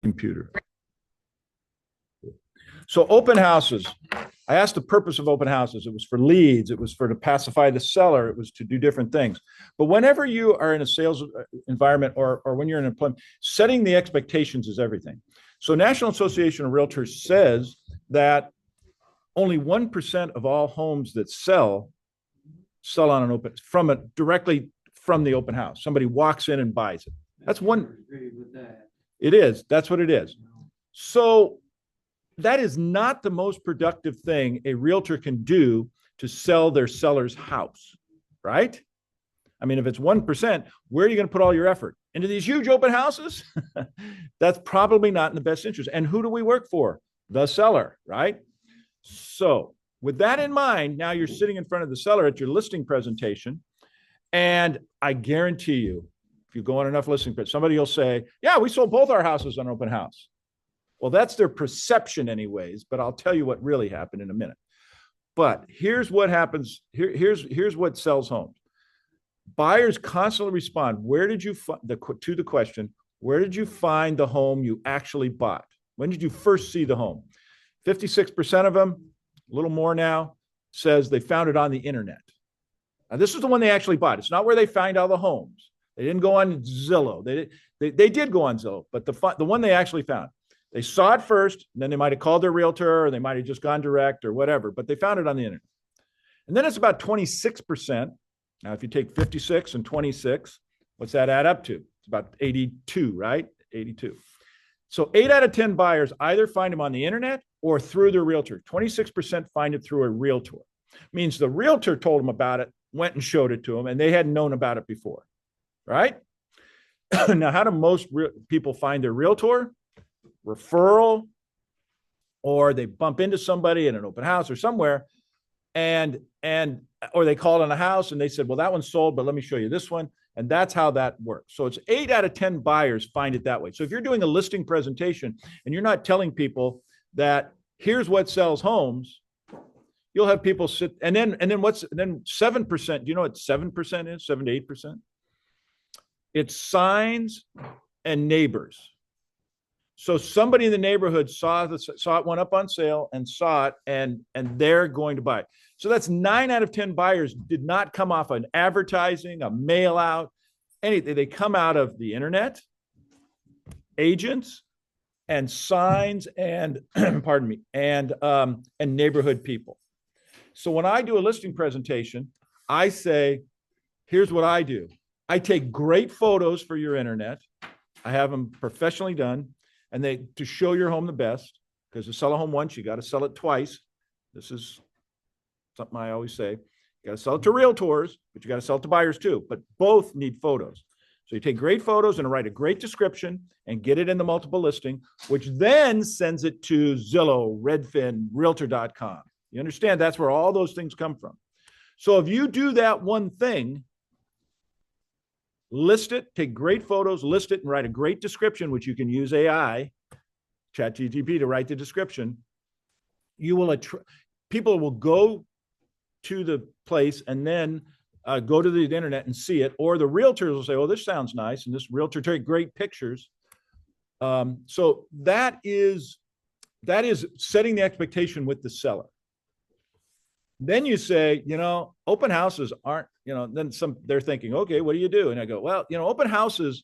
computer. So open houses, I asked the purpose of open houses. It was for leads. It was for to pacify the seller. It was to do different things. But whenever you are in a sales environment or when you're in employment, setting the expectations is everything. So National Association of Realtors says that only 1% of all homes that sell on an open, directly from the open house. Somebody walks in and buys it. That's one. It is. That's what it is. So that is not the most productive thing a realtor can do to sell their seller's house, right? I mean, if it's 1%, where are you going to put all your effort? Into these huge open houses? That's probably not in the best interest. And who do we work for? The seller, right? So with that in mind, now you're sitting in front of the seller at your listing presentation. And I guarantee you, if you go on enough listing, somebody will say, yeah, we sold both our houses on open house. Well, that's their perception anyways, but I'll tell you what really happened in a minute. But here's what happens. Here's what sells homes. Buyers constantly respond. To the question, where did you find the home you actually bought? When did you first see the home? 56% of them, a little more now, says they found it on the internet. Now, this is the one they actually bought. It's not where they find all the homes. They didn't go on Zillow. They did go on Zillow, but the one they actually found. They saw it first, and then they might have called their realtor, or they might have just gone direct or whatever, but they found it on the internet. And then it's about 26%. Now, if you take 56 and 26, what's that add up to? It's about 82, right? 82. So 8 out of 10 buyers either find them on the internet or through their realtor. 26% find it through a realtor. Means the realtor told them about it, went and showed it to them, and they hadn't known about it before, right? Now, how do most people find their realtor? Referral, or they bump into somebody in an open house or somewhere, or they called on a house and they said, well, that one's sold, but let me show you this one. And that's how that works. So it's 8 out of 10 buyers find it that way. So if you're doing a listing presentation and you're not telling people that here's what sells homes, you'll have people sit, and then 7%, do you know what 7% is? 7 to 8%? It's signs and neighbors. So somebody in the neighborhood saw it went up on sale and saw it, and they're going to buy it. So that's 9 out of 10 buyers did not come off an advertising, a mail out, anything. They come out of the internet, agents, and signs, and pardon me, and neighborhood people. So when I do a listing presentation, I say, here's what I do. I take great photos for your internet. I have them professionally done. And to show your home the best, because to sell a home once, you got to sell it twice. This is something I always say. You got to sell it to realtors, but you got to sell it to buyers too. But both need photos. So you take great photos and write a great description and get it in the multiple listing, which then sends it to Zillow, Redfin, Realtor.com. You understand? That's where all those things come from. So if you do that one thing, list it, take great photos, list it, and write a great description, which you can use AI, ChatGPT, to write the description. People will go to the place and then go to the internet and see it, or the realtors will say, oh, this sounds nice, and this realtor take great pictures. So that is setting the expectation with the seller. Then you say, open houses aren't, then they're thinking, okay, what do you do? And I go, well, open houses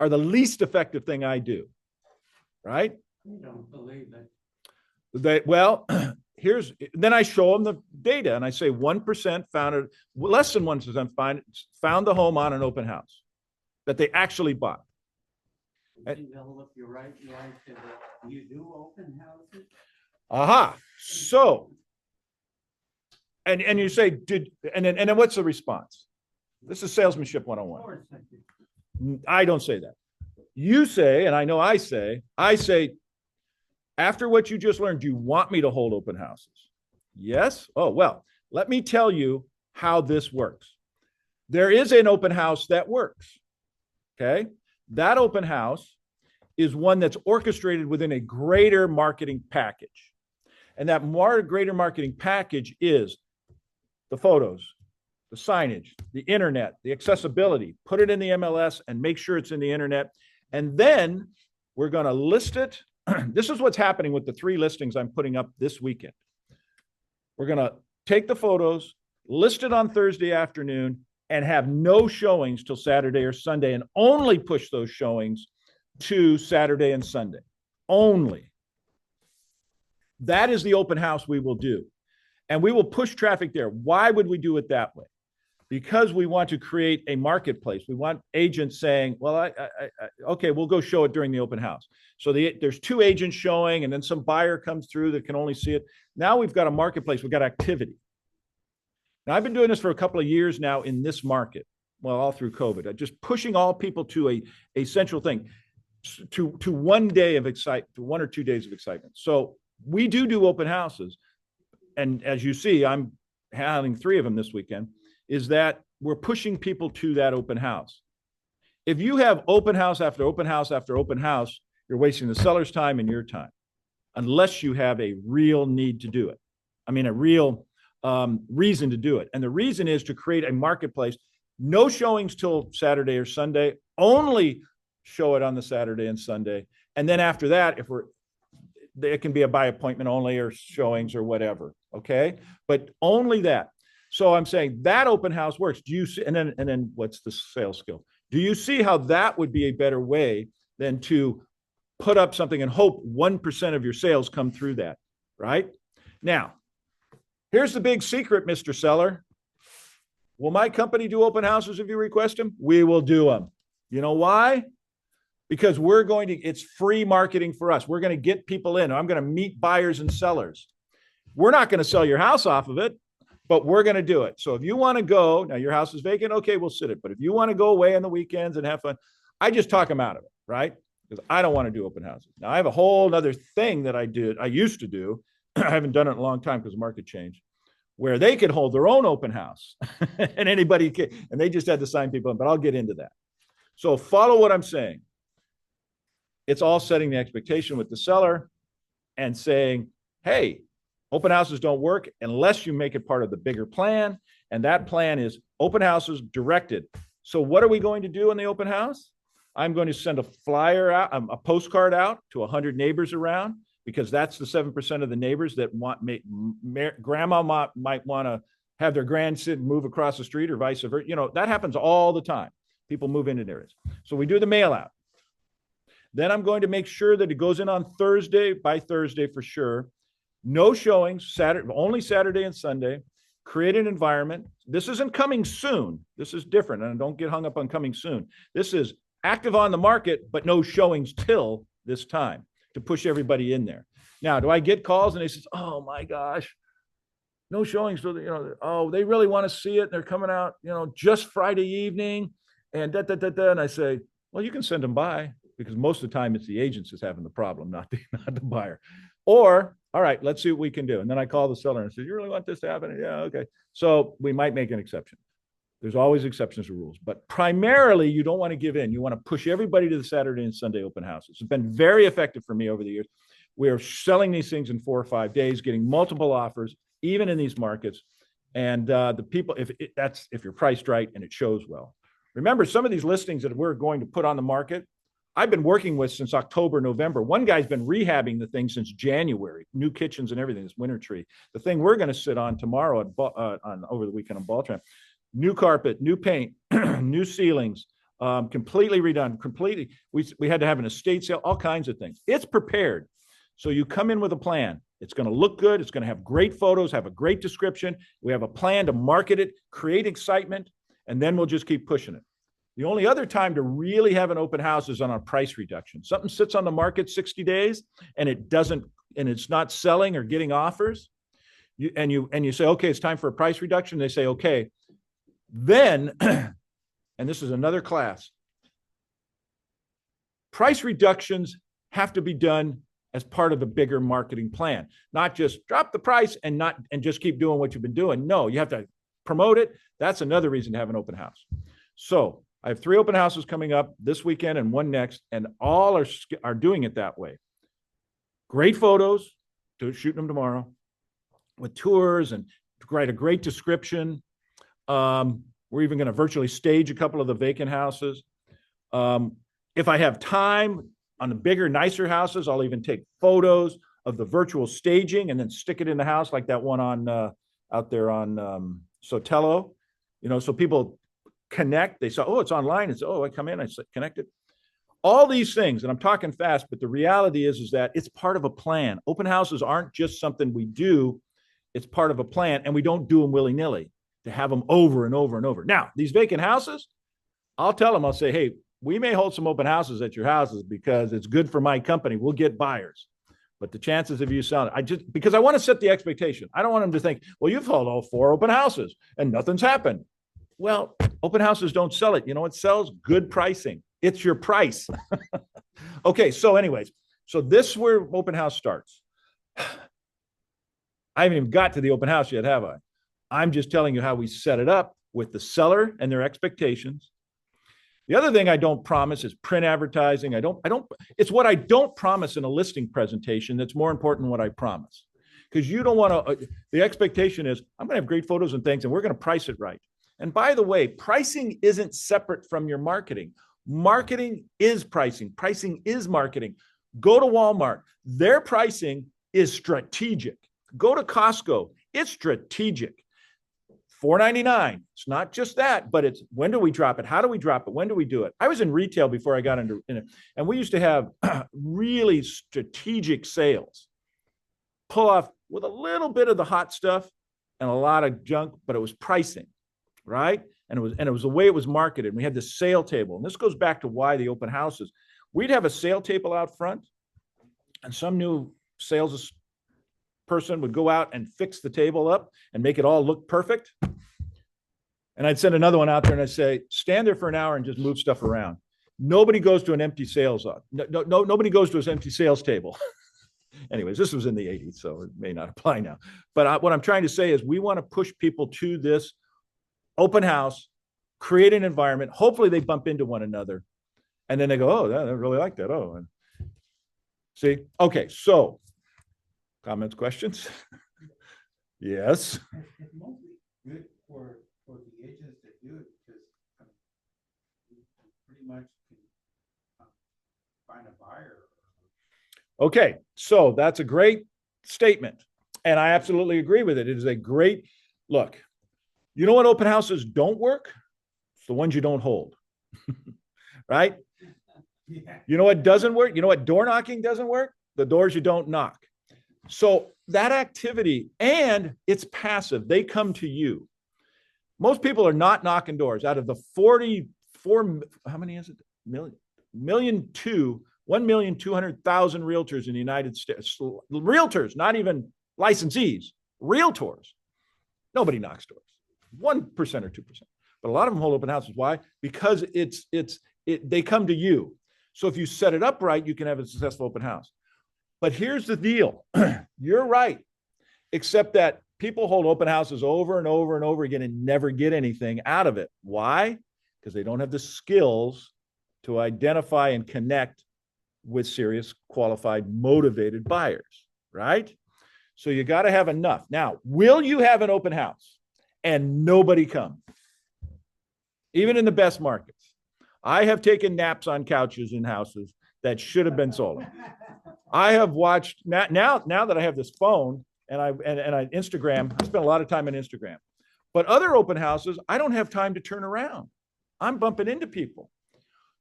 are the least effective thing I do. Right? You don't believe it. Then I show them the data and I say 1% found it, less than 1% found the home on an open house that they actually bought. If you're right, you do open houses. Aha. So, and you say, and then what's the response? This is salesmanship 101. I don't say that. You say, and I know I say, after what you just learned, do you want me to hold open houses? Yes. Oh, well, let me tell you how this works. There is an open house that works. Okay. That open house is one that's orchestrated within a greater marketing package. And that greater marketing package is the photos, the signage, the internet, the accessibility, put it in the MLS and make sure it's in the internet. And then we're going to list it. This is what's happening with the 3 listings I'm putting up this weekend. We're going to take the photos, list it on Thursday afternoon, and have no showings till Saturday or Sunday, and only push those showings to Saturday and Sunday. Only. That is the open house we will do. And we will push traffic there. Why would we do it that way? Because we want to create a marketplace. We want agents saying, well, okay, we'll go show it during the open house. So there's 2 agents showing, and then some buyer comes through that can only see it. Now we've got a marketplace. We've got activity. Now, I've been doing this for a couple of years now in this market, well, all through COVID, just pushing all people to a central thing, to 1 day of excitement, to 1 or 2 days of excitement. So we do open houses. And as you see, I'm having 3 of them this weekend, is that we're pushing people to that open house. If you have open house after open house after open house, you're wasting the seller's time and your time, unless you have a real need to do it. I mean, a real reason to do it. And the reason is to create a marketplace. No showings till Saturday or Sunday, only show it on the Saturday and Sunday. And then after that, it can be a by appointment only or showings or whatever. Okay. But only that. So I'm saying that open house works. Do you see? And then what's the sales skill? Do you see how that would be a better way than to put up something and hope 1% of your sales come through that, right? Now, here's the big secret, Mr. Seller. Will my company do open houses if you request them? We will do them. You know why? Because it's free marketing for us. We're going to get people in. I'm going to meet buyers and sellers. We're not going to sell your house off of it, but we're going to do it. So if you want to go, now your house is vacant, okay, we'll sit it. But if you want to go away on the weekends and have fun, I just talk them out of it, right? Because I don't want to do open houses. Now I have a whole other thing that I used to do. I haven't done it in a long time because the market changed, where they could hold their own open house and anybody can, and they just had to sign people in, but I'll get into that. So follow what I'm saying. It's all setting the expectation with the seller and saying, hey, open houses don't work unless you make it part of the bigger plan. And that plan is open houses directed. So what are we going to do in the open house? I'm going to send a flyer out, a postcard out to 100 neighbors around, because that's the 7% of the neighbors that grandma might want to have their grandson move across the street or vice versa. You know, that happens all the time. People move into areas. So we do the mail out. Then I'm going to make sure that it goes in on Thursday, by Thursday for sure. No showings, only Saturday and Sunday. Create an environment. This isn't coming soon. This is different. And don't get hung up on coming soon. This is active on the market, but no showings till this time to push everybody in there. Now, do I get calls and they say, oh my gosh, no showings. So, oh, they really want to see it. They're coming out, just Friday evening and And I say, well, you can send them by, because most of the time it's the agents that's having the problem, not the buyer. Or, all right, let's see what we can do. And then I call the seller and say, you really want this to happen? Yeah, okay. So we might make an exception. There's always exceptions to rules, but primarily you don't want to give in. You want to push everybody to the Saturday and Sunday open houses. It's been very effective for me over the years. We are selling these things in 4 or 5 days, getting multiple offers, even in these markets. And the people, if you're priced right and it shows well. Remember, some of these listings that we're going to put on the market, I've been working with since October, November. One guy's been rehabbing the thing since January, new kitchens and everything, this winter tree. The thing we're going to sit on tomorrow over the weekend on Baltram. New carpet, new paint, new ceilings, completely redone, completely. We had to have an estate sale, all kinds of things. It's prepared. So you come in with a plan. It's going to look good. It's going to have great photos, have a great description. We have a plan to market it, create excitement, and then we'll just keep pushing it. The only other time to really have an open house is on a price reduction. Something sits on the market 60 days and it's not selling or getting offers. You say, okay, it's time for a price reduction. They say, okay. Then, and this is another class, price reductions have to be done as part of a bigger marketing plan, not just drop the price and just keep doing what you've been doing. No, you have to promote it. That's another reason to have an open house. So I have 3 open houses coming up this weekend and 1 next, and all are doing it that way. Great photos, shooting them tomorrow, with tours and write a great description. We're even going to virtually stage a couple of the vacant houses. If I have time, on the bigger, nicer houses, I'll even take photos of the virtual staging and then stick it in the house, like that one on out there on Sotelo. So people connect. They saw, oh, it's online. It's, oh, I come in, I connect it. All these things, and I'm talking fast, but the reality is that it's part of a plan. Open houses aren't just something we do. It's part of a plan, and we don't do them willy-nilly to have them over and over and over. Now, these vacant houses, I'll tell them, I'll say, hey, we may hold some open houses at your houses because it's good for my company. We'll get buyers. But the chances of you selling, because I want to set the expectation. I don't want them to think, well, you've held all 4 open houses and nothing's happened. Well, open houses don't sell it. You know what sells? Good pricing. It's your price. Okay, so anyways, so this is where open house starts. I haven't even got to the open house yet, have I? I'm just telling you how we set it up with the seller and their expectations. The other thing I don't promise is print advertising. It's what I don't promise in a listing presentation that's more important than what I promise. Because you don't want to, the expectation is, I'm going to have great photos and things, and we're going to price it right. And by the way, pricing isn't separate from your marketing. Marketing is pricing. Pricing is marketing. Go to Walmart. Their pricing is strategic. Go to Costco. It's strategic. $4.99. It's not just that, but it's when do we drop it? How do we drop it? When do we do it? I was in retail before I got into it, and we used to have really strategic sales. Pull off with a little bit of the hot stuff and a lot of junk, but it was pricing, right? And it was the way it was marketed. We had the sale table, and this goes back to why the open houses. We'd have a sale table out front, and some new sales person would go out and fix the table up and make it all look perfect. And I'd send another one out there and I'd say, stand there for an hour and just move stuff around. Nobody goes to an empty sales. Nobody goes to an empty sales table. Anyways, this was in the 80s, so it may not apply now. But what I'm trying to say is we want to push people to this open house, create an environment. Hopefully they bump into one another. And then they go, oh, I really like that. Oh, and see, okay, so comments, questions? Yes. It's mostly good for the agents that do it because you pretty much can find a buyer. Okay, so that's a great statement, and I absolutely agree with it. It is a great look. You know what open houses don't work? It's the ones you don't hold, right? Yeah. You know what doesn't work? You know what door knocking doesn't work? The doors you don't knock. So that activity, and it's passive. They come to you. Most people are not knocking doors. Out of the 44, how many is it? 1,200,000 realtors in the United States. Realtors, not even licensees, realtors. Nobody knocks doors. 1% or 2%. But a lot of them hold open houses. Why? Because they come to you. So if you set it up right, you can have a successful open house. But here's the deal. You're right. Except that people hold open houses over and over and over again and never get anything out of it. Why? Because they don't have the skills to identify and connect with serious, qualified, motivated buyers, right? So you got to have enough. Now, will you have an open house and nobody come? Even in the best markets. I have taken naps on couches in houses that should have been sold. I have watched now that I have this phone and I Instagram, I spend a lot of time on Instagram. But other open houses, I don't have time to turn around. I'm bumping into people.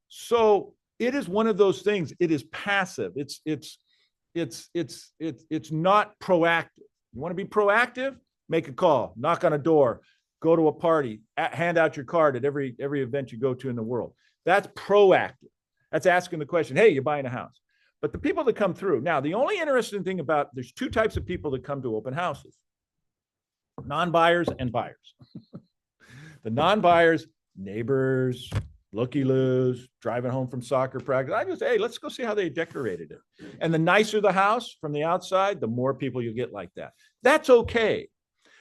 So it is one of those things. It is passive. It's not proactive. You want to be proactive? Make a call, knock on a door, go to a party, hand out your card at every event you go to in the world. That's proactive. That's asking the question, hey, you're buying a house. But the people that come through, now the only interesting thing about, there's 2 types of people that come to open houses. Non-buyers and buyers. The non-buyers, neighbors, looky-loos, driving home from soccer practice. I just, hey, let's go see how they decorated it. And the nicer the house from the outside, the more people you get like that. That's okay,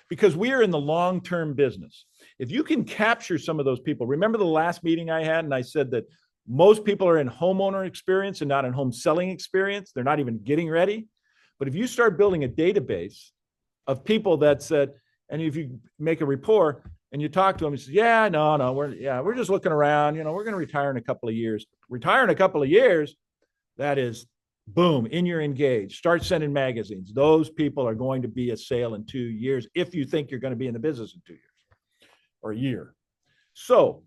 because we are in the long-term business. If you can capture some of those people, remember the last meeting I had and I said that most people are in homeowner experience and not in home selling experience. They're not even getting ready. But if you start building a database of people that said, and if you make a rapport and you talk to them, you say, yeah, no, we're just looking around. We're going to retire in a couple of years. Retire in a couple of years. That is, boom, in your engaged. Start sending magazines. Those people are going to be a sale in 2 years if you think you're going to be in the business in 2 years or a year. So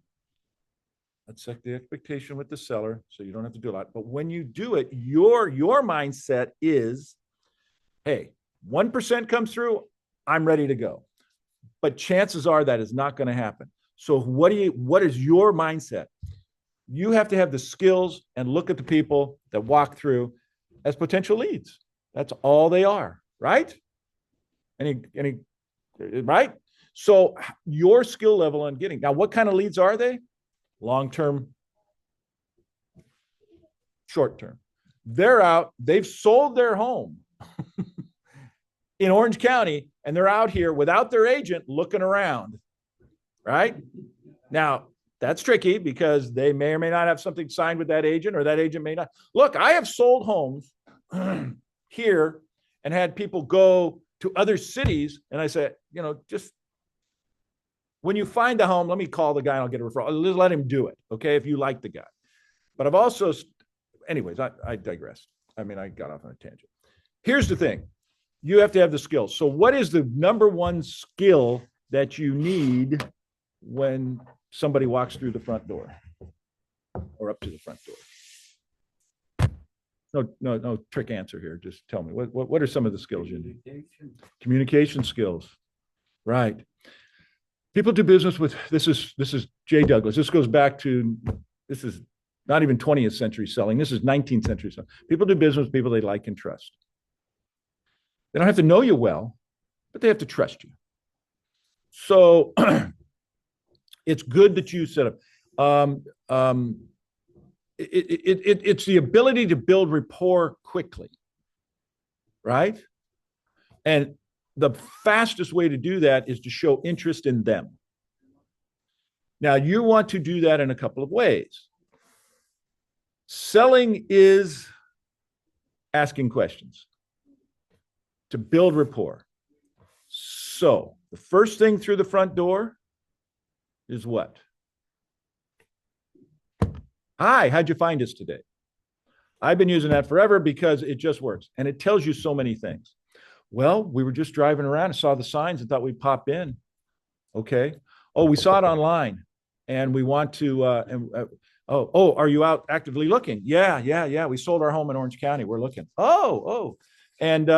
let's set the expectation with the seller so you don't have to do a lot. But when you do it, your mindset is, hey, 1% comes through, I'm ready to go. But chances are that is not going to happen. So what is your mindset? You have to have the skills and look at the people that walk through as potential leads. That's all they are, right? Right? So your skill level on getting, now what kind of leads are they? Long-term, short-term. They're out, they've sold their home in Orange County, and they're out here without their agent looking around, right? Now, that's tricky because they may or may not have something signed with that agent, or that agent may not. Look, I have sold homes here and had people go to other cities, and I said, just when you find a home, let me call the guy and I'll get a referral. Let him do it, okay, if you like the guy. But I've also, anyways, I digress. I mean, I got off on a tangent. Here's the thing. You have to have the skills. So what is the number one skill that you need when somebody walks through the front door or up to the front door? No trick answer here. Just tell me, what are some of the skills you need? Communication skills, right? People do business with, this is Jay Douglas. This goes back to, this is not even 20th century selling. This is 19th century selling. People do business with people they like and trust. They don't have to know you well, but they have to trust you. So it's good that you set up. It's the ability to build rapport quickly, right? And the fastest way to do that is to show interest in them. Now, you want to do that in a couple of ways. Selling is asking questions to build rapport. So the first thing through the front door is what? Hi, how'd you find us today? I've been using that forever because it just works. And it tells you so many things. Well, we were just driving around and saw the signs and thought we'd pop in. Okay. Oh, we saw it online and we want to, are you out actively looking? Yeah. We sold our home in Orange County. We're looking. Oh. And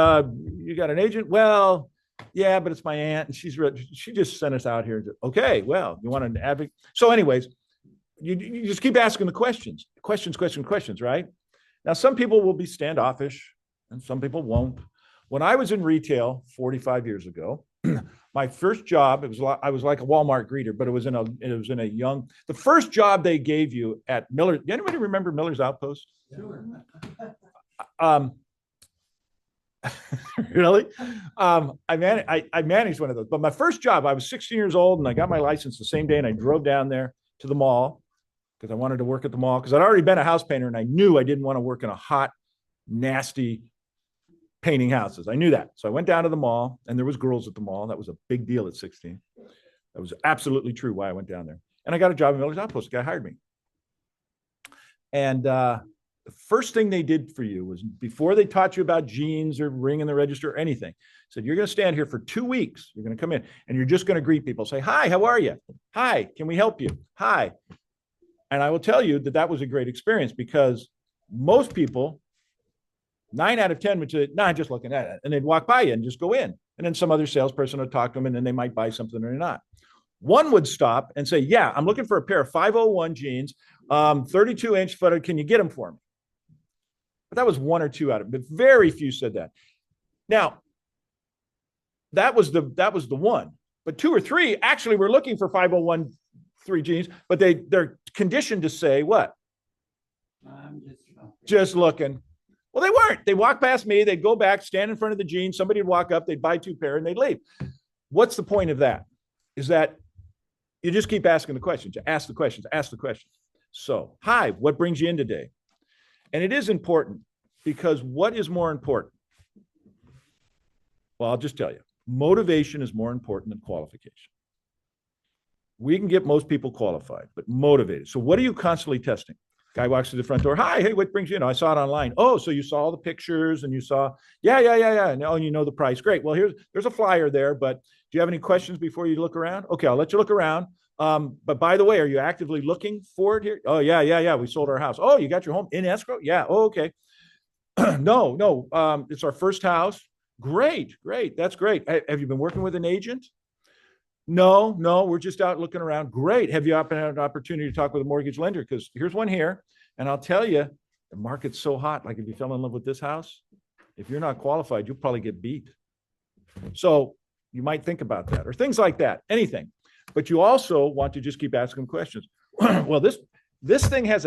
you got an agent? Well, yeah, but it's my aunt and she just sent us out here. Okay, well, you want an advocate? So anyways, you just keep asking the questions, right? Now, some people will be standoffish and some people won't. When I was in retail 45 years ago, my first job, I was like a Walmart greeter, but it was in a young, the first job they gave you at Miller. Anybody remember Miller's Outpost? Sure. Really? I managed one of those, but my first job, I was 16 years old and I got my license the same day and I drove down there to the mall because I wanted to work at the mall because I'd already been a house painter and I knew I didn't want to work in a hot, nasty painting houses. I knew that. So I went down to the mall and there was girls at the mall. That was a big deal at 16. That was absolutely true why I went down there. And I got a job at Miller's Outpost. The guy hired me. And the first thing they did for you was before they taught you about jeans or ringing the register or anything, said, you're going to stand here for 2 weeks. You're going to come in and you're just going to greet people. Say, hi, how are you? Hi, can we help you? Hi. And I will tell you that was a great experience because most people, 9 out of 10 would say, no, I'm just looking at it. And they'd walk by you and just go in. And then some other salesperson would talk to them and then they might buy something or not. One would stop and say, yeah, I'm looking for a pair of 501 jeans, 32-inch footer. Can you get them for me? But that was 1 or 2 out of it. But very few said that. Now, that was the one. But 2 or 3 actually were looking for 501 jeans, but they're conditioned to say what? I'm just looking. Well, they weren't. They walked past me. They'd go back, stand in front of the jeans. Somebody would walk up. They'd buy 2 pair and they'd leave. What's the point of that? Is that you just keep asking the questions. You ask the questions. So, hi, what brings you in today? And it is important because what is more important? Well, I'll just tell you. Motivation is more important than qualification. We can get most people qualified, but motivated. So what are you constantly testing? Guy walks to the front door. Hi, hey, what brings you in? I saw it online. Oh, so you saw all the pictures and you saw, yeah. Oh, and you know the price. Great. Well, there's a flyer there, but do you have any questions before you look around? Okay, I'll let you look around. But by the way, are you actively looking for it here? Oh, yeah. We sold our house. Oh, you got your home in escrow? Yeah. Oh, okay. No. It's our first house. Great. That's great. Have you been working with an agent? No, we're just out looking around. Great. Have you had an opportunity to talk with a mortgage lender? Because here's one here. And I'll tell you, the market's so hot. Like if you fell in love with this house, if you're not qualified, you'll probably get beat. So you might think about that or things like that, anything. But you also want to just keep asking questions. Well, this thing has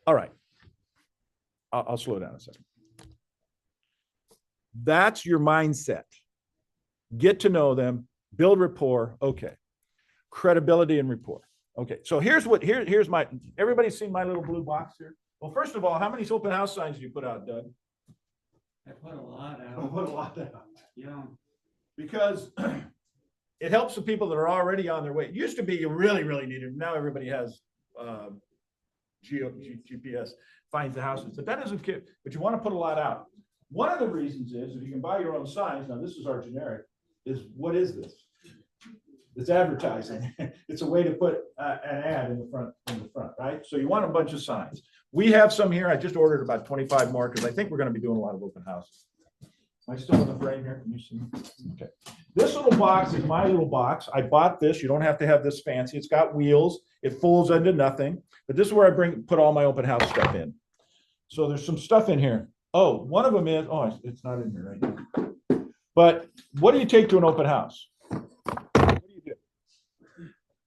all right. I'll slow down a second. That's your mindset. Get to know them, build rapport. Okay. Credibility and rapport. Okay. So here's my, everybody's seen my little blue box here? Well, first of all, how many open house signs do you put out, Doug? I put a lot out. I put a lot out. Yeah. Because it helps the people that are already on their way. It used to be you really needed. Now everybody has GPS, finds the houses, but that doesn't care. But you want to put a lot out. One of the reasons is if you can buy your own signs. Now this is our generic. Is what is this? It's advertising. It's a way to put an ad in the front, right? So you want a bunch of signs. We have some here. I just ordered about 25 more because I think we're going to be doing a lot of open houses. Am I still in the frame here? Can you see me? Okay. This little box is my little box. I bought this. You don't have to have this fancy. It's got wheels. It folds into nothing. But this is where I put all my open house stuff in. So there's some stuff in here. Oh, one of them is, it's not in here right now. But what do you take to an open house? What do you do?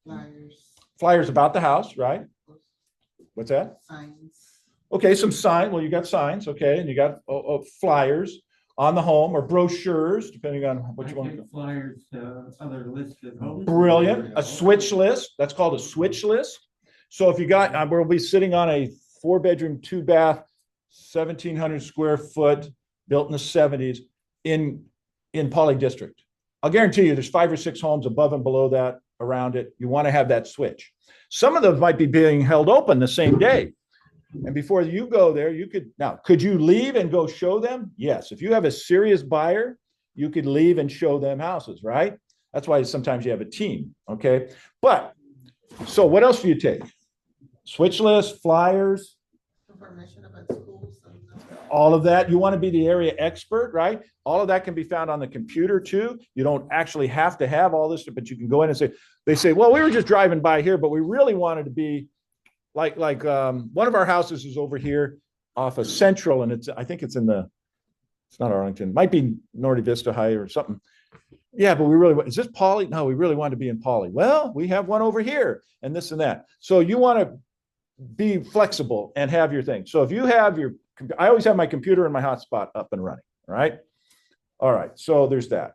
Flyers. Flyers about the house, right? What's that? Signs. Okay, some sign. Well, you got signs, okay, and you got flyers on the home or brochures, depending on what you want. Flyers to other listed homes. Brilliant. A switch list. That's called a switch list. So if you got, we'll be sitting on a 4-bedroom, 2-bath, 1,700 square foot, built in the 70s in Poly District. I'll guarantee you there's 5 or 6 homes above and below that around it. You want to have that switch. Some of those might be being held open the same day. And before you go there, could you leave and go show them? Yes. If you have a serious buyer, you could leave and show them houses, right? That's why sometimes you have a team. Okay. But so what else do you take? Switch list, flyers, Information about schools. all of that. You want to be the area expert, right? All of that can be found on the computer too. You don't actually have to have all this, but you can go in and they say, well, we were just driving by here, but we really wanted to be like one of our houses is over here off of Central, and I think it's not Arlington, might be Norte Vista High or something. Yeah, but is this Poly? No, we really want to be in Poly. Well, we have one over here and this and that. So you want to be flexible and have your thing. So if you have I always have my computer and my hotspot up and running, right? All right, so there's that.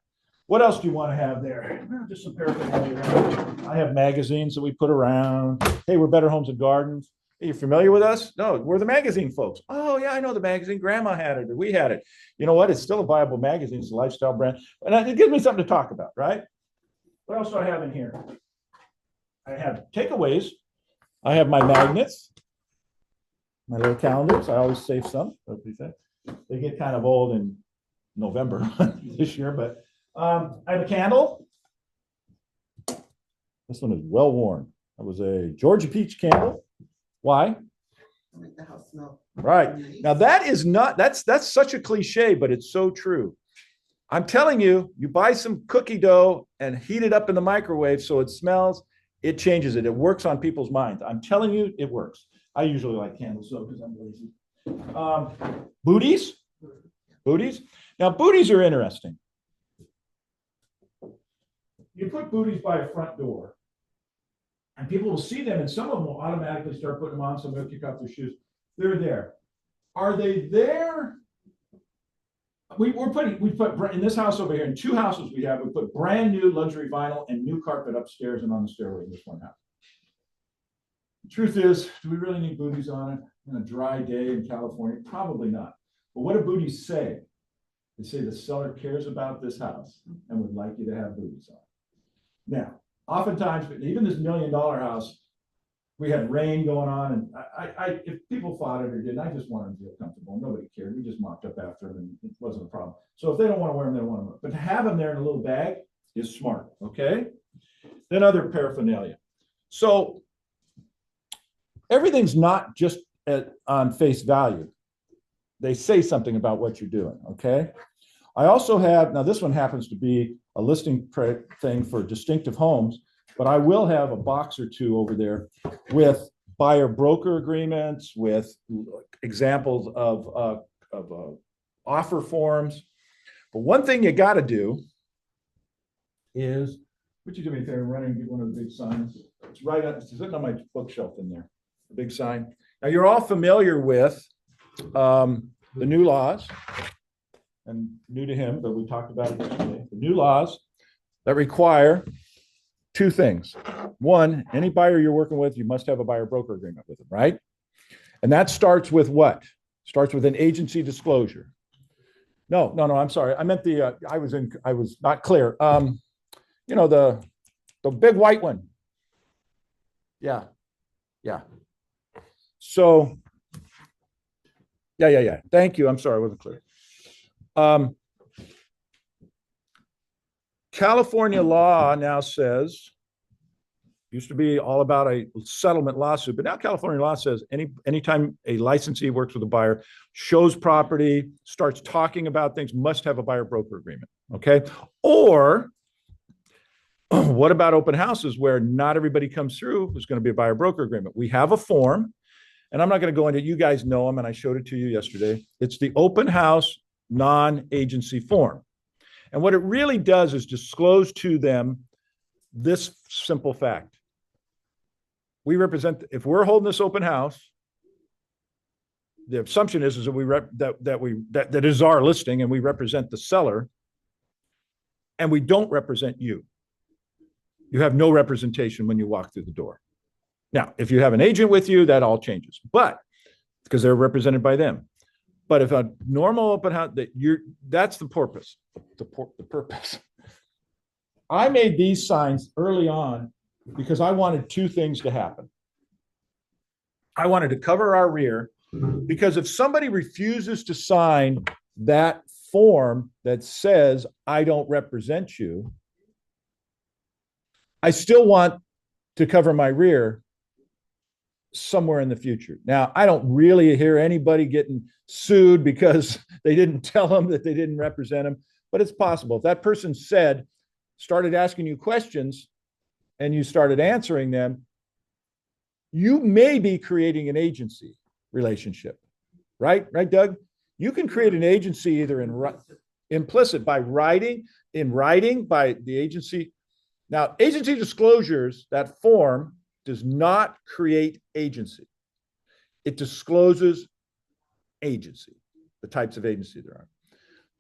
What else do you want to have there? Just some paraphernalia. I have magazines that we put around. Hey, we're Better Homes and Gardens. Are you familiar with us? No, we're the magazine folks. Oh, yeah, I know the magazine. Grandma had it, or we had it. You know what? It's still a viable magazine. It's a lifestyle brand. And it gives me something to talk about, right? What else do I have in here? I have takeaways. I have my magnets, my little calendars. I always save some. They get kind of old in November this year, but I have a candle. This one is well worn. That was a Georgia peach candle. Why? Make the house smell. Right. Nice. Now that's such a cliche, but it's so true. I'm telling you, you buy some cookie dough and heat it up in the microwave so it smells, it changes it. It works on people's minds. I'm telling you, it works. I usually like candles though because I'm lazy. Booties. Now booties are interesting. You put booties by a front door and people will see them and some of them will automatically start putting them on. Some will kick off their shoes. They're there. Are they there? We put in this house over here, in 2 houses we put brand new luxury vinyl and new carpet upstairs and on the stairway in this one house. The truth is, do we really need booties on it in a dry day in California? Probably not. But what do booties say? They say the seller cares about this house and would like you to have booties on it. Now, oftentimes, even this $1 million house, we had rain going on, and if people fought it or didn't, I just wanted them to feel comfortable. Nobody cared. We just mopped up after them, and it wasn't a problem. So if they don't want to wear them, they don't want to wear them. But to have them there in a little bag is smart, okay? Then other paraphernalia. So everything's not just on face value. They say something about what you're doing, okay? I also have, now this one happens to be a listing thing for distinctive homes, but I will have a box or two over there with buyer broker agreements, with examples of offer forms. But one thing you got to do is, would you do me a favor, run and get one of the big signs? It's right up, it's sitting on my bookshelf in there, the big sign. Now you're all familiar with the new laws, and new to him, but we talked about it yesterday. The new laws that require two things. One, any buyer you're working with, you must have a buyer broker agreement with them, right? And that starts with what? Starts with an agency disclosure. No, I'm sorry. I meant I was not clear. You know, the big white one. Yeah. So, yeah. Thank you. I'm sorry, I wasn't clear. California law now says, used to be all about a settlement lawsuit, but now California law says anytime a licensee works with a buyer, shows property, starts talking about things, must have a buyer broker agreement. Okay. Or what about open houses where not everybody comes through? There's going to be a buyer broker agreement. We have a form, and I'm not going to go into it. You guys know them, and I showed it to you yesterday. It's the open house non-agency form. And what it really does is disclose to them this simple fact. We represent, if we're holding this open house, the assumption is that that is our listing, and we represent the seller, and we don't represent you. You have no representation when you walk through the door. Now, if you have an agent with you, that all changes, but because they're represented by them. But if a normal open house, that's the purpose. The purpose. I made these signs early on because I wanted two things to happen. I wanted to cover our rear, because if somebody refuses to sign that form that says, I don't represent you, I still want to cover my rear somewhere in the future. Now, I don't really hear anybody getting sued because they didn't tell them that they didn't represent them, but it's possible. If that person started asking you questions and you started answering them, you may be creating an agency relationship, right? Right, Doug? You can create an agency either implicit by writing by the agency. Now, agency disclosures, that form does not create agency. It discloses agency, the types of agency there are.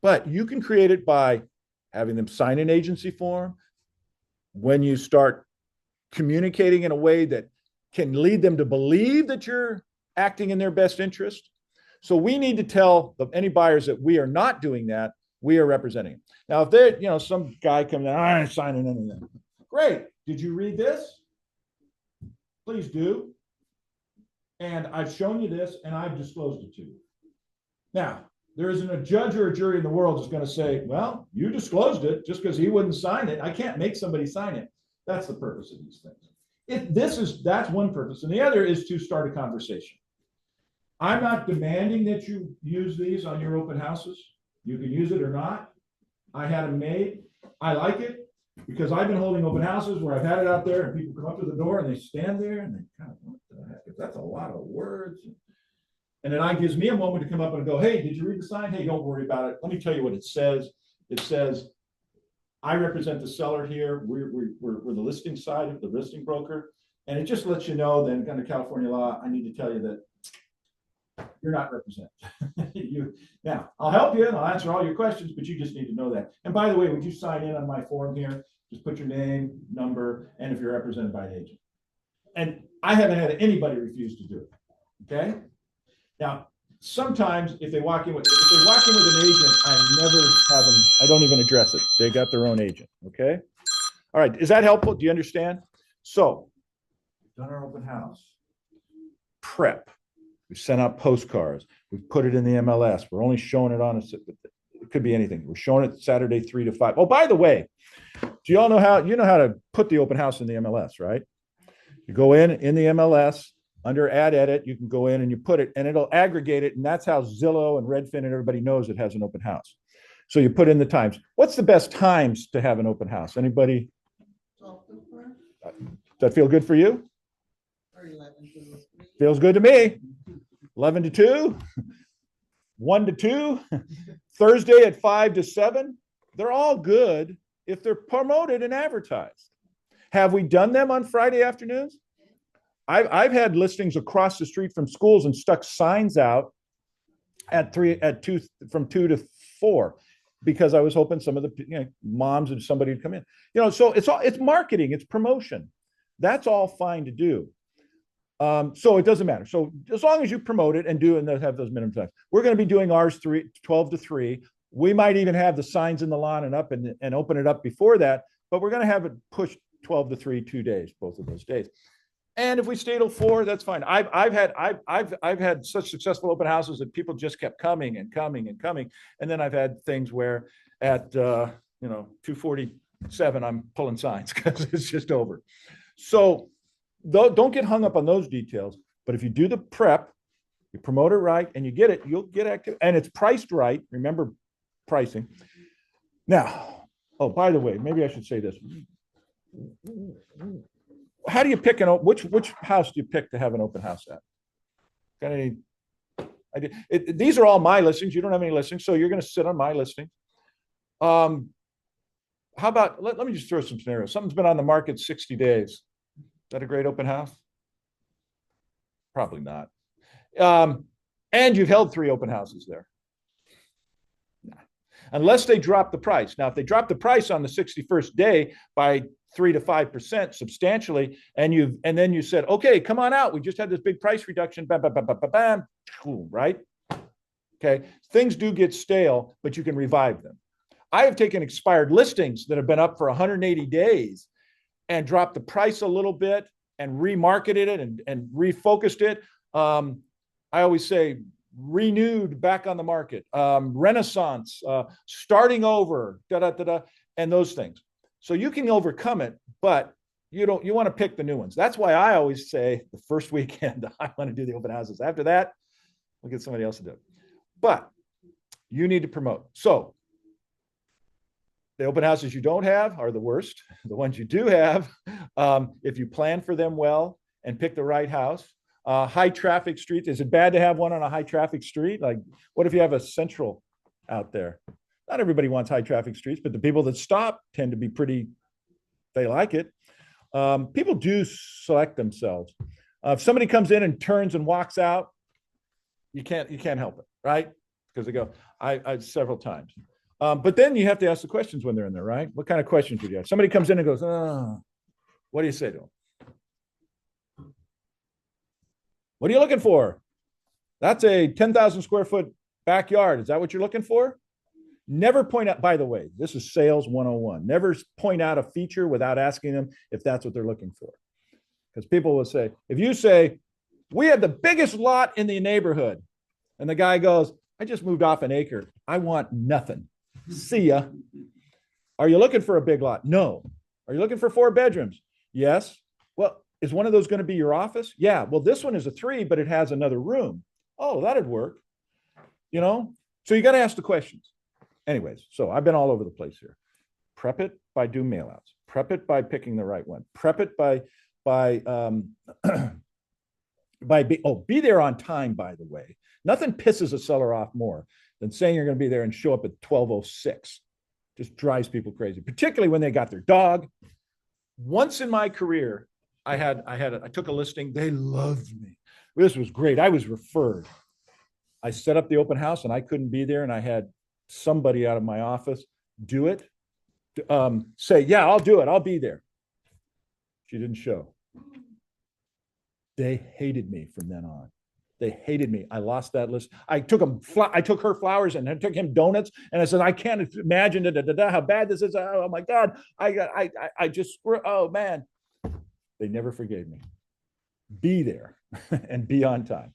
But you can create it by having them sign an agency form. When you start communicating in a way that can lead them to believe that you're acting in their best interest. So we need to tell any buyers that we are not doing that, we are representing them. Now, if they're, some guy comes in, I ain't signing anything. Great. Did you read this? Please do. And I've shown you this, and I've disclosed it to you. Now, there isn't a judge or a jury in the world that's going to say, well, you disclosed it just because he wouldn't sign it. I can't make somebody sign it. That's the purpose of these things. That's one purpose. And the other is to start a conversation. I'm not demanding that you use these on your open houses. You can use it or not. I had them made. I like it because I've been holding open houses where I've had it out there and people come up to the door and they stand there and they kind of, what the heck? That's a lot of words. And then it gives me a moment to come up and go, hey, did you read the sign? Hey, don't worry about it. Let me tell you what it says. It says, I represent the seller here. We're the listing side of the listing broker. And it just lets you know that under California law, I need to tell you that you're not represented. Now, I'll help you and I'll answer all your questions, but you just need to know that. And by the way, would you sign in on my form here? Just put your name, number, and if you're represented by an agent. And I haven't had anybody refuse to do it. Okay. Now, sometimes if they walk in with an agent, I don't even address it. They got their own agent. Okay. All right. Is that helpful? Do you understand? So, we've done our open house. prep. We sent out postcards. We put it in the MLS. We're only showing it on it could be anything. We're showing it Saturday 3 to 5. Oh, by the way, do you all know how to put the open house in the MLS, right? You go in the MLS under ad edit, you can go in and you put it and it'll aggregate it. And that's how Zillow and Redfin and everybody knows it has an open house. So you put in the times. What's the best times to have an open house? Anybody? 12 to 4 Does that feel good for you? or 11 to 3. Feels good to me. 11 to 2, 1 to 2, Thursday at 5 to 7. They're all good if they're promoted and advertised. Have we done them on Friday afternoons? I've had listings across the street from schools and stuck signs out at 2 from 2 to 4 because I was hoping some of the moms and somebody would come in. So it's marketing, it's promotion. That's all fine to do. So it doesn't matter. So as long as you promote it and have those minimum times, we're going to be doing ours 12 to 3. We might even have the signs in the lawn and up and open it up before that, but we're going to have it pushed 12 to 3, 2 days, both of those days. And if we stay till 4, that's fine. I've had such successful open houses that people just kept coming and coming and coming. And then I've had things where at 2:47, I'm pulling signs because it's just over. So don't get hung up on those details. But if you do the prep, you promote it right, and you get it, you'll get active. And it's priced right. Remember pricing. Now, oh, by the way, maybe I should say this. How do you pick which house do you pick to have an open house at? Got any idea? These are all my listings. You don't have any listings, so you're going to sit on my listing. How about, let me just throw some scenarios. Something's been on the market 60 days. Is that a great open house? Probably not. And you've held 3 open houses there. Nah. Unless they drop the price. Now, if they drop the price on the 61st day by 3 to 5% substantially, and then you said, okay, come on out. We just had this big price reduction. Bam, bam, bam, bam, bam, bam. Right? Okay. Things do get stale, but you can revive them. I have taken expired listings that have been up for 180 days and dropped the price a little bit and remarketed it and refocused it. I always say renewed, back on the market, renaissance, starting over, and those things. So you can overcome it, but you want to pick the new ones. That's why I always say the first weekend, I want to do the open houses. After that, we'll get somebody else to do it. But you need to promote. So the open houses you don't have are the worst. The ones you do have, if you plan for them well and pick the right house, high traffic streets. Is it bad to have one on a high traffic street? Like, what if you have a central out there? Not everybody wants high traffic streets, but the people that stop tend to be they like it. People do select themselves. If somebody comes in and turns and walks out, you can't help it, right? Because they go, I several times. But then you have to ask the questions when they're in there, right? What kind of questions would you have? Somebody comes in and goes, what do you say to them? What are you looking for? That's a 10,000 square foot backyard. Is that what you're looking for? Never point out, by the way, this is sales 101. Never point out a feature without asking them if that's what they're looking for. Because people will say, if you say, we have the biggest lot in the neighborhood, and the guy goes, I just moved off an acre. I want nothing. See ya. Are you looking for a big lot? No. Are you looking for 4 bedrooms? Yes. Well, is one of those going to be your office? Yeah. Well, this one is a 3, but it has another room. Oh, that'd work. So you got to ask the questions. Anyways, so I've been all over the place here. Prep it by doing mailouts. Prep it by picking the right one. Prep it by be there on time, by the way. Nothing pisses a seller off more than saying you're going to be there and show up at 12:06. Just drives people crazy, particularly when they got their dog. Once in my career, I took a listing. They loved me. This was great. I was referred. I set up the open house and I couldn't be there, and I had somebody out of my office do it. Say, yeah, I'll do it. I'll be there. She didn't show. They hated me from then on. They hated me. I lost that list. I took her flowers and I took him donuts, and I said, I can't imagine how bad this is. Oh my God. I just, oh man. They never forgave me. be there and be on time.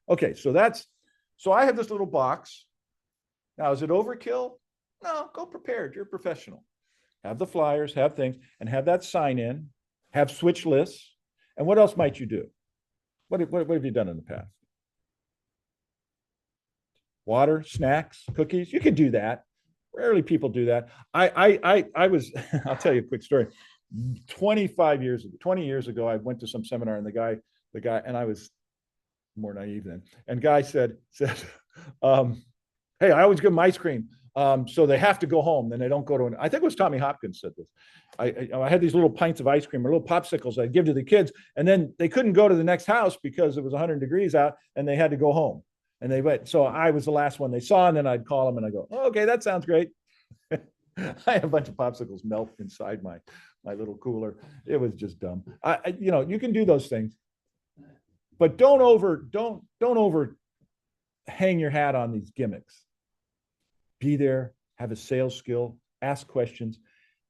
Okay, so I have this little box. Now, is it overkill? No, go prepared. You're a professional. Have the flyers, have things, and have that sign in, have switch lists. And what else might you do? What have you done in the past? Water, snacks, cookies. You could do that. Rarely people do that. I was, I'll tell you a quick story. 20 years ago, I went to some seminar and the guy, and I was more naive then. And guy said, hey, I always give them ice cream. So they have to go home. Then they don't go to I think it was Tommy Hopkins said this. I had these little pints of ice cream or little popsicles I'd give to the kids. And then they couldn't go to the next house because it was 100 degrees out and they had to go home. And they went. So I was the last one they saw. And then I'd call them and I go, oh, okay, that sounds great. I had a bunch of popsicles melt inside my little cooler. It was just dumb. You can do those things, but don't over hang your hat on these gimmicks. Be there, have a sales skill, ask questions.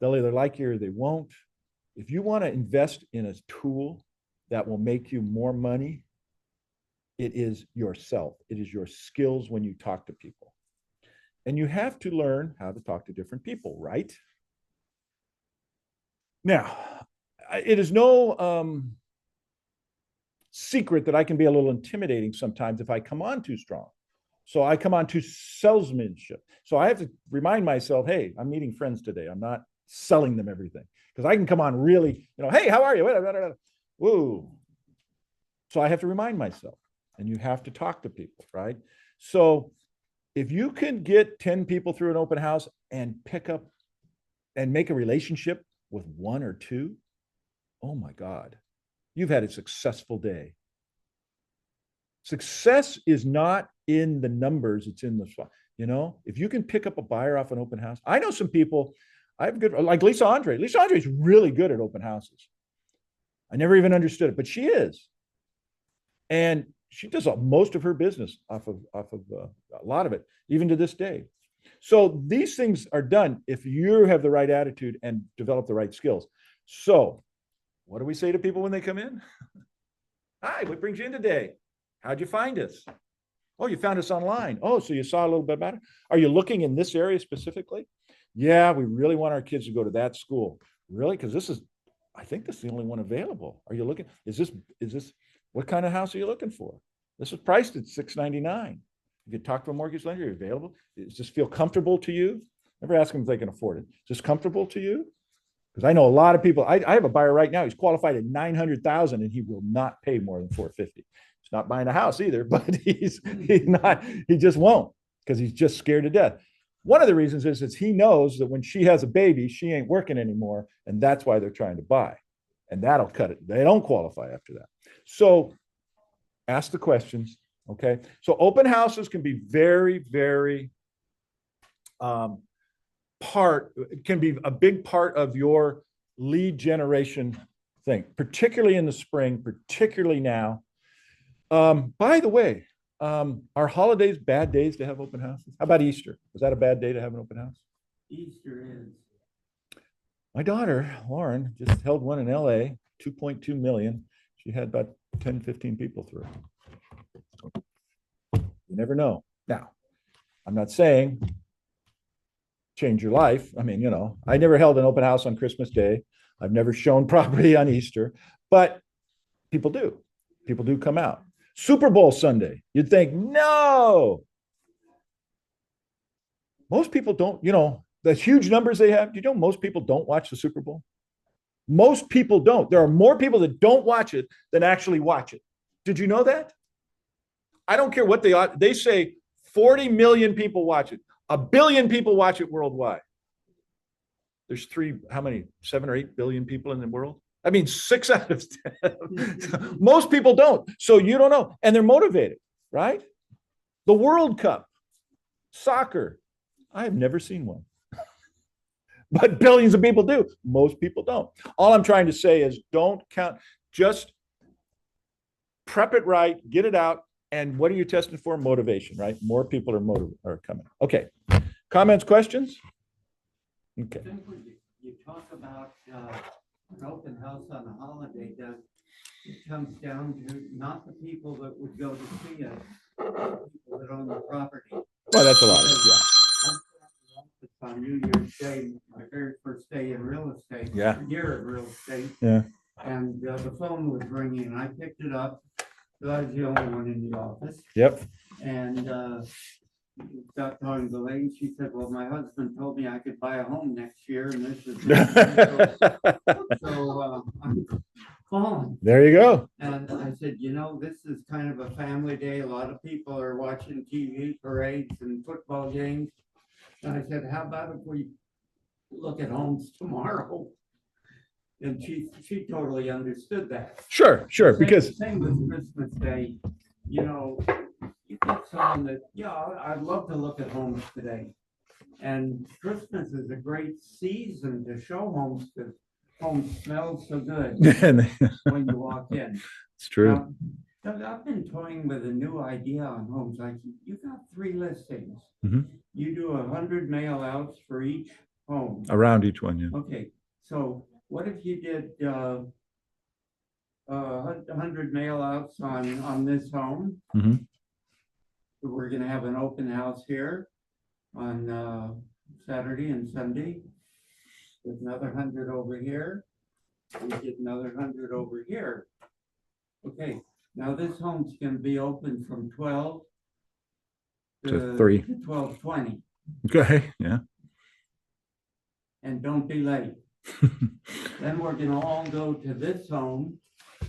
They'll either like you or they won't. If you want to invest in a tool that will make you more money, it is yourself. It is your skills when you talk to people. And you have to learn how to talk to different people, right? Now, it is no secret that I can be a little intimidating sometimes if I come on too strong. So I come on to salesmanship. So I have to remind myself, hey, I'm meeting friends today. I'm not selling them everything. Because I can come on really, hey, how are you? Woo. So I have to remind myself. And you have to talk to people, right? So if you can get 10 people through an open house and pick up and make a relationship with one or two, oh my God, you've had a successful day. Success is not in the numbers, it's in the, if you can pick up a buyer off an open house. I know some people, I have good, like Lisa Andre. Lisa Andre is really good at open houses. I never even understood it, but she is. And she does most of her business off of a lot of it, even to this day. So these things are done if you have the right attitude and develop the right skills. So what do we say to people when they come in? Hi, what brings you in today? How'd you find us? Oh, you found us online. Oh, so you saw a little bit about it. Are you looking in this area specifically? Yeah, we really want our kids to go to that school. Really? Because I think this is the only one available. Are you looking? Is this, what kind of house are you looking for? This is priced at $699. You could talk to a mortgage lender. You're available. Does this feel comfortable to you? Never ask them if they can afford it. Is this comfortable to you? Because I know a lot of people. I have a buyer right now. He's qualified at $900,000, and he will not pay more than $450,000. He's not buying a house either, but he's not. He just won't because he's just scared to death. One of the reasons is he knows that when she has a baby, she ain't working anymore, and that's why they're trying to buy, and that'll cut it. They don't qualify after that. So ask the questions. Okay. So open houses can be very, very can be a big part of your lead generation thing, particularly in the spring, particularly now. By the way, are holidays bad days to have open houses? How about Easter? Was that a bad day to have an open house? Easter is. My daughter, Lauren, just held one in LA, 2.2 million. She had about 10, 15 people through. You never know. Now, I'm not saying change your life. I mean, I never held an open house on Christmas Day. I've never shown property on Easter, but people do. People do come out. Super Bowl Sunday, you'd think, no. Most people don't, the huge numbers they have. Do you know most people don't watch the Super Bowl? Most people don't. There are more people that don't watch it than actually watch it. Did you know that? I don't care what they say 40 million people watch it. 1 billion people watch it worldwide. There's 7 or 8 billion people in the world. I mean, 6 out of 10. Most people don't. So you don't know. And they're motivated, right? The World Cup, soccer. I have never seen one. But billions of people do. Most people don't. All I'm trying to say is don't count. Just prep it right, get it out. And what are you testing for? Motivation, right? More people are coming. Okay. Comments, questions? Okay. You talk about an open house on a holiday. it comes down to not the people that would go to see us, the people that own the property. Well, that's a lot of it, yeah. On New Year's Day, my very first day in real estate. Yeah. Year of real estate. Yeah. And the phone was ringing and I picked it up. So I was the only one in the office. Yep. And got talking to the lady. She said, well, my husband told me I could buy a home next year and this is so I'm calling. There you go. And I said, you know, this is kind of a family day. A lot of people are watching TV parades and football games. And I said, how about if we look at homes tomorrow? And she totally understood that. Sure, because Same with Christmas Day, you know, you get someone that, yeah, I'd love to look at homes today. And Christmas is a great season to show homes because homes smell so good when you walk in. It's true. I've been toying with a new idea on homes. Like you got 3 listings. Mhm. You do 100 mail outs for each home. Around each one, yeah. Okay, so what if you did 100 mail outs on this home? Mhm. We're gonna have an open house here on Saturday and Sunday. There's another 100 over here. We get another 100 over here. Okay, now this home's gonna be open from 12 To 3. to 12:20, Okay, yeah. and don't be late. Then we're gonna all go to this home,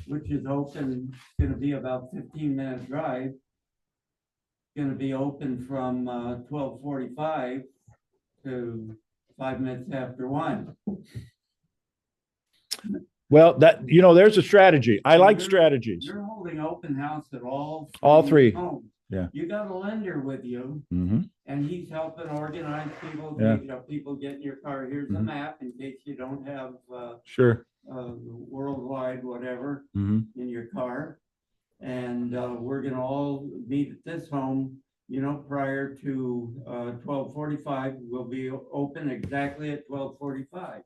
which is open, it's gonna be about 15-minute drive. Gonna be open from 12:45 to 5 minutes after 1. Well, there's a strategy. I like strategies. You're holding open house at all 3 homes. Yeah. You got a lender with you, Mm-hmm. and he's helping organize people. Yeah. You know, people get in your car. Here's a Mhm. map in case you don't have Sure. worldwide whatever Mm-hmm. in your car. And we're gonna all meet at this home, you know, prior to 12:45. We'll be open exactly at 12:45.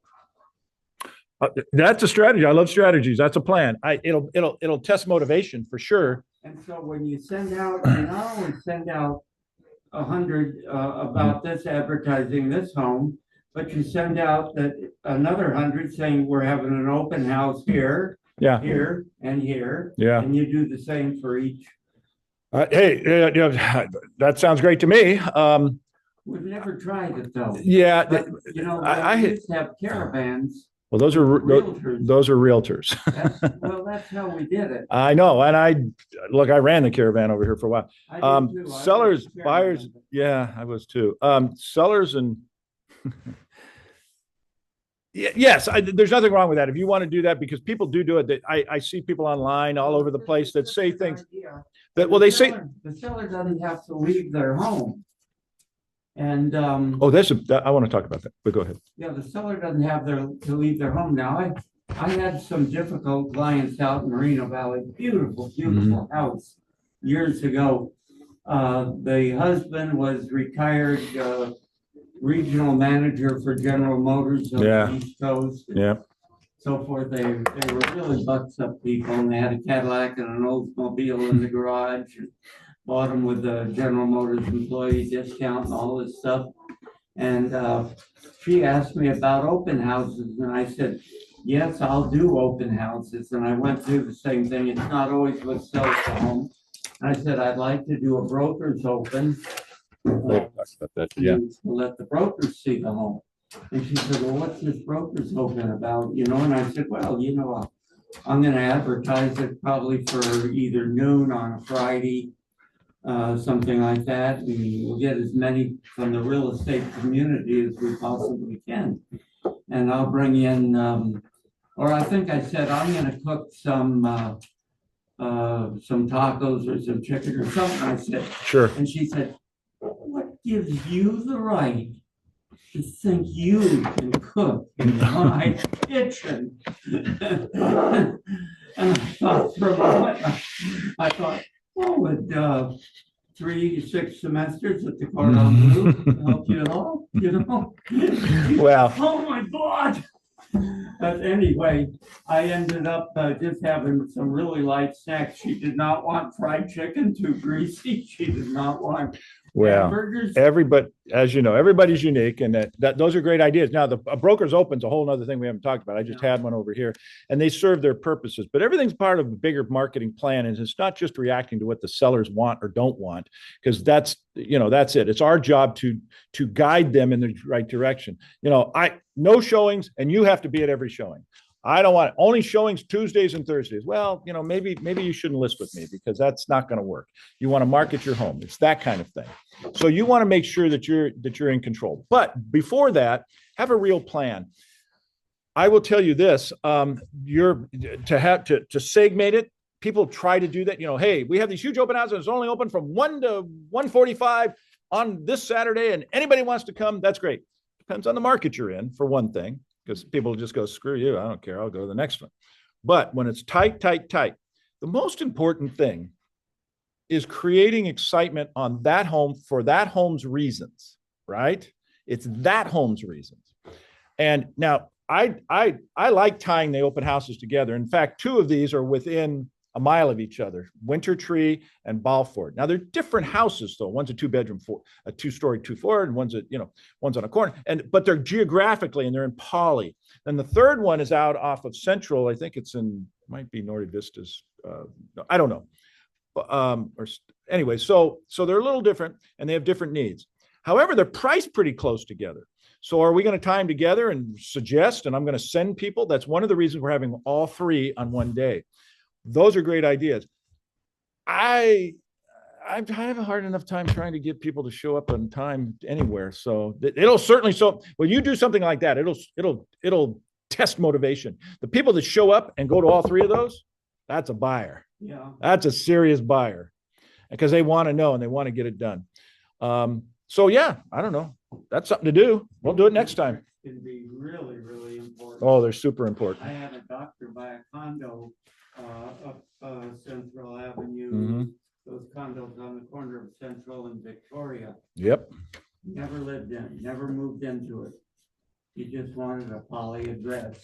That's a strategy. I love strategies. That's a plan. It'll test motivation for sure. And so when you send out, you not only send out 100 about this advertising this home, but you send out that another 100 saying we're having an open house here, Yeah. here, and here. Yeah. And you do the same for each. Hey, that sounds great to me. We've never tried it though. Yeah. But, you know, I we used to have caravans. Well, those are Realtors. those are realtors. That's how we did it. I know, and I ran the caravan over here for a while. I did too. I Sellers, was a buyers, caravan. yeah, I was too. Sellers and yes, there's nothing wrong with that. If you want to do that, because people do it. I see people online all over the place that say things that, well, they say, The seller doesn't have to leave their home. And oh, I want to talk about that, but go ahead. yeah, the seller doesn't have to leave their home. Now, I had some difficult clients out in Moreno Valley, beautiful, beautiful house years ago. The husband was retired regional manager for General Motors on Yeah. the East Coast. Yeah. So forth. They were really bucks up people, and they had a Cadillac and an Oldsmobile in the garage. And bought them with the General Motors employee discount and all this stuff. And she asked me about open houses, and I said, yes, I'll do open houses. And I went through the same thing. It's not always what sells the home. And I said, I'd like to do a broker's open. Yeah. To let the brokers see the home. And she said, well, what's this broker's open about? You know, and I said, well, you know, I'm going to advertise it probably for either noon on a Friday, something like that. And we'll get as many from the real estate community as we possibly can. And I'll bring in, or I think I said, I'm going to cook some tacos or some chicken or something. I said, Sure. and she said, what gives you the right to think you can cook in my kitchen? And I thought for a moment, I thought, oh, with 3 to 6 semesters at the Cordon Bleu help you at all, you know? Well, Oh my God! But anyway, I ended up just having some really light snacks. She did not want fried chicken, too greasy. She did not want Well, hamburgers. everybody, as you know, everybody's unique, and that those are great ideas. Now, a broker's open's a whole nother thing we haven't talked about. I just had one over here, and they serve their purposes, but everything's part of a bigger marketing plan, and it's not just reacting to what the sellers want or don't want, because that's it. It's our job to guide them in the right direction. No showings, and you have to be at every showing. I don't want only showings Tuesdays and Thursdays. Well, maybe you shouldn't list with me because that's not going to work. You want to market your home. It's that kind of thing. So you want to make sure that you're in control. But before that, have a real plan. I will tell you this: you're to segment it. People try to do that. Hey, we have these huge open houses. It's only open from 1 to 1:45 on this Saturday, and anybody wants to come. That's great. Depends on the market you're in, for one thing. Because people just go, screw you, I don't care, I'll go to the next one. But when it's tight, the most important thing is creating excitement on that home for that home's reasons, right? It's that home's reasons. And now I like tying the open houses together. In fact, two of these are within a mile of each other, Winter Tree and Balford. Now they're different houses though. One's a a 2-story, 2-floor, and one's on a corner. But they're geographically and they're in Poly. Then the third one is out off of Central. I think might be Norte Vistas. I don't know. Anyway, so they're a little different and they have different needs. However, they're priced pretty close together. So are we going to tie them together and suggest, and I'm going to send people? That's one of the reasons we're having all three on one day. Those are great ideas. I have a hard enough time trying to get people to show up on time anywhere. So it'll certainly, when you do something like that, it'll test motivation. The people that show up and go to all three of those, that's a buyer. Yeah. That's a serious buyer because they want to know and they want to get it done. So yeah, I don't know. That's something to do. We'll do it next time. Can be really, really important. Oh, they're super important. I had a doctor buy a condo up Central Avenue. Mm-hmm. Those condos on the corner of Central and Victoria. Yep. Never lived in, never moved into it. He just wanted a Poly address.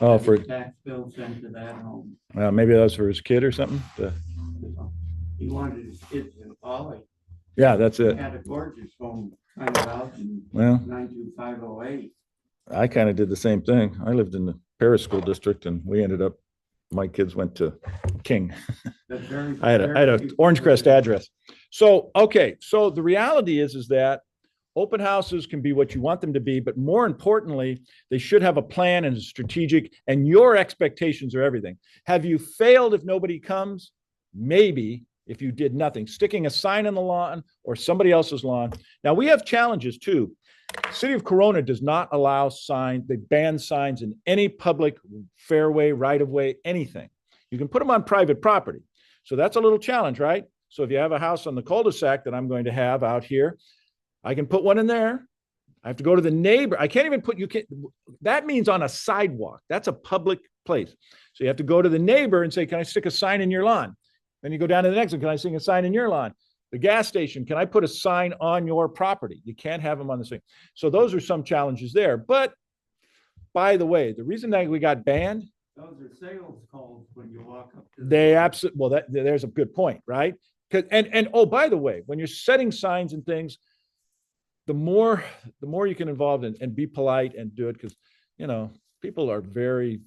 Oh, for tax bill sent to that home. Maybe that was for his kid or something. He wanted his kids in Poly. Yeah, that's it. He had a gorgeous home kind of out in 92508. I kind of did the same thing. I lived in the Paris school district, and we ended up. My kids went to King. I had a Orange Crest address. So, okay. So the reality is that open houses can be what you want them to be, but more importantly, they should have a plan and a strategic, and your expectations are everything. Have you failed if nobody comes? Maybe if you did nothing, sticking a sign on the lawn or somebody else's lawn. Now we have challenges too. City of Corona does not allow signs. They ban signs in any public fairway, right of way, anything. You can put them on private property. So that's a little challenge, right? So if you have a house on the cul-de-sac that I'm going to have out here, I can put one in there. I have to go to the neighbor. I can't even that means on a sidewalk. That's a public place. So you have to go to the neighbor and say, can I stick a sign in your lawn? Then you go down to the next one. Can I stick a sign in your lawn? The gas station, can I put a sign on your property? You can't have them on the same. So those are some challenges there. But by the way, the reason that we got banned. Those are sales calls when you walk up to they absolutely, well, there's a good point, right? And oh, by the way, when you're setting signs and things, the more you can involve and be polite and do it, because, people are very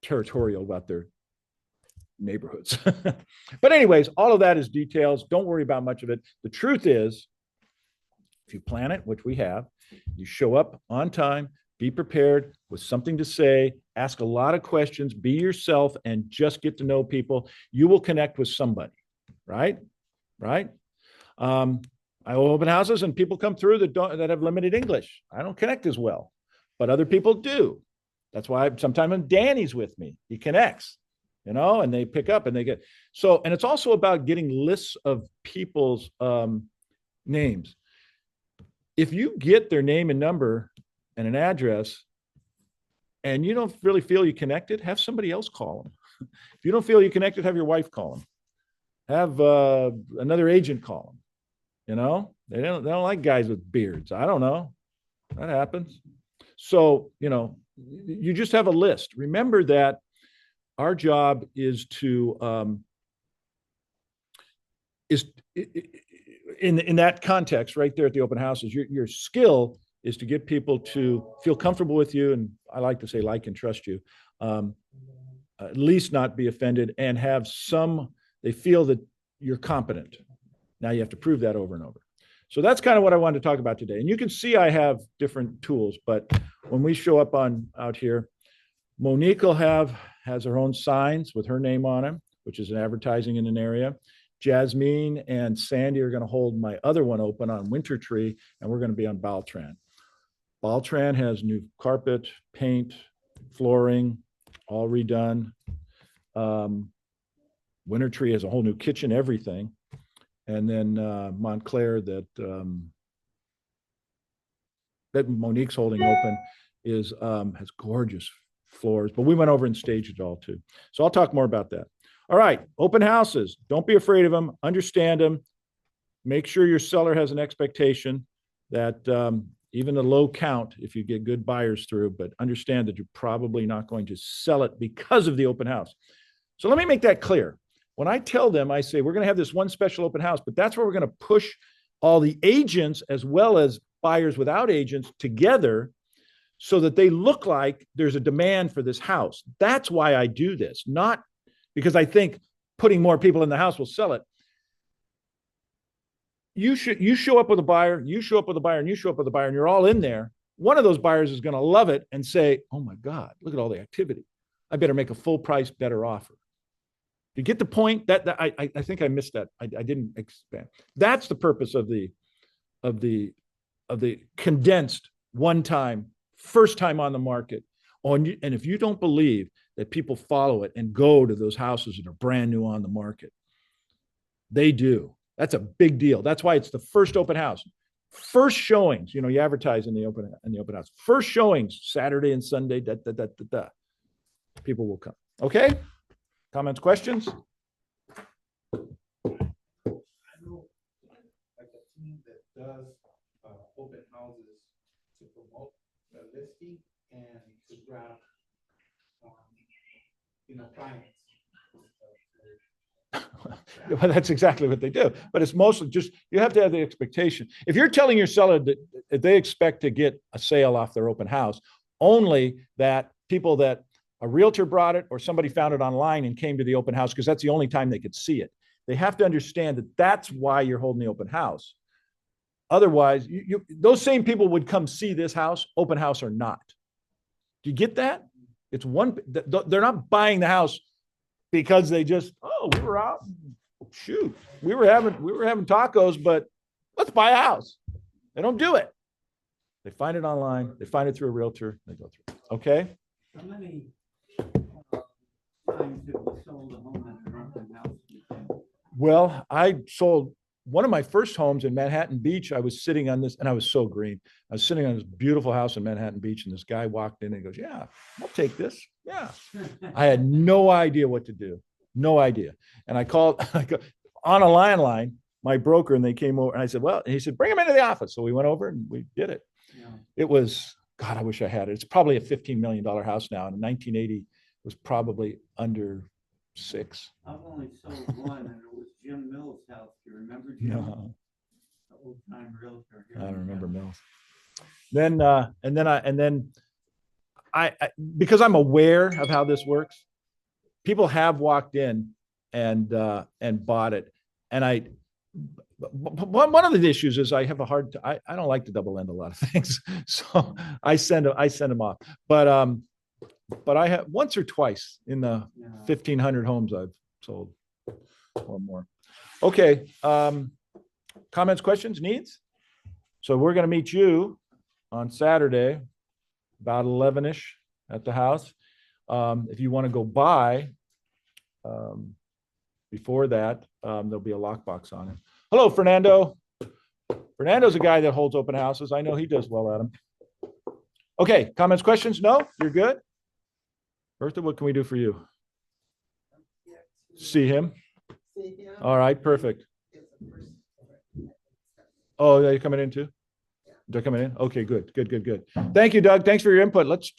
territorial about their neighborhoods. But anyways, all of that is details. Don't worry about much of it. The truth is, if you plan it, which we have, you show up on time, be prepared with something to say, ask a lot of questions, be yourself, and just get to know people. You will connect with somebody, right? I open houses and people come through that have limited English. I don't connect as well, but other people do. That's why sometimes when Danny's with me, he connects. And they pick up and they get, and it's also about getting lists of people's names. If you get their name and number and an address and you don't really feel you connected, have somebody else call them. If you don't feel you connected, have your wife call them. Have another agent call them. They don't like guys with beards. I don't know. That happens. So, you just have a list. Remember that our job is to in that context right there at the open houses, your skill is to get people to feel comfortable with you, and I like to say like and trust you, at least not be offended, and have they feel that you're competent. Now you have to prove that over and over. So that's kind of what I wanted to talk about today. And you can see I have different tools, but when we show up out here, Monique has her own signs with her name on them, which is an advertising in an area. Jasmine and Sandy are going to hold my other one open on Winter Tree, and we're going to be on Baltran. Baltran has new carpet, paint, flooring, all redone. Winter Tree has a whole new kitchen, everything. And then Montclair that Monique's holding open has gorgeous floors, but we went over and staged it all too. So I'll talk more about that. All right, open houses. Don't be afraid of them. Understand them. Make sure your seller has an expectation that even a low count, if you get good buyers through, but understand that you're probably not going to sell it because of the open house. So let me make that clear. When I tell them, I say, we're going to have this one special open house, but that's where we're going to push all the agents as well as buyers without agents together so that they look like there's a demand for this house. That's why I do this, not because I think putting more people in the house will sell it. You show up with a buyer, you show up with a buyer, and you show up with a buyer, and you're all in there. One of those buyers is going to love it and say, oh my God, look at all the activity. I better make a full price, better offer. You get the point? That I think I missed that. I didn't expand. That's the purpose of the condensed one time, first time on the market. And if you don't believe that people follow it and go to those houses that are brand new on the market, they do. That's a big deal. That's why it's the first open house. First showings, you advertise in the open house. First showings, Saturday and Sunday, people will come. Okay? Comments, questions? I know like a team that does open houses to promote the listing and to grab, clients. Well, that's exactly what they do. But it's mostly just, you have to have the expectation. If you're telling your seller that they expect to get a sale off their open house, only that people that a realtor brought it or somebody found it online and came to the open house, because that's the only time they could see it. They have to understand that that's why you're holding the open house. Otherwise, those same people would come see this house, open house or not. Do you get that? It's one, they're not buying the house because they just, we were out, shoot, we were having tacos, but let's buy a house. They don't do it. They find it online, they find it through a realtor, they go through it. Okay? How many times have you sold a home at an open house? Well, I sold one of my first homes in Manhattan Beach. I was sitting on this, and I was so green. I was sitting on this beautiful house in Manhattan Beach, and this guy walked in and he goes, yeah, I'll take this. Yeah. I had no idea what to do. No idea. And I called on a landline, my broker, and they came over and I said, well, and he said, bring him into the office. So we went over and we did it. Yeah. It was, God, I wish I had it. It's probably a $15 million house now. In 1980, it was probably under 6. I've only sold one, and it was Jim Mills' house. Do you remember Jim? No. The old-time realtor. I don't remember Mills. Then, I because I'm aware of how this works, people have walked in and bought it. And one of the issues is I have a hard time. I don't like to double end a lot of things. So I send them off. But I have once or twice in the 1,500 homes I've sold or more. Okay. Comments, questions, needs? So we're going to meet you on Saturday, about 11-ish at the house. If you want to go by before that, there'll be a lockbox on it. Hello, Fernando. Fernando's a guy that holds open houses. I know he does well at them. Okay, comments, questions? No? You're good? Bertha, what can we do for you? See him? All right, perfect. Oh, yeah, you coming in too? They're coming in? Okay, good. Thank you, Doug. Thanks for your input. Let's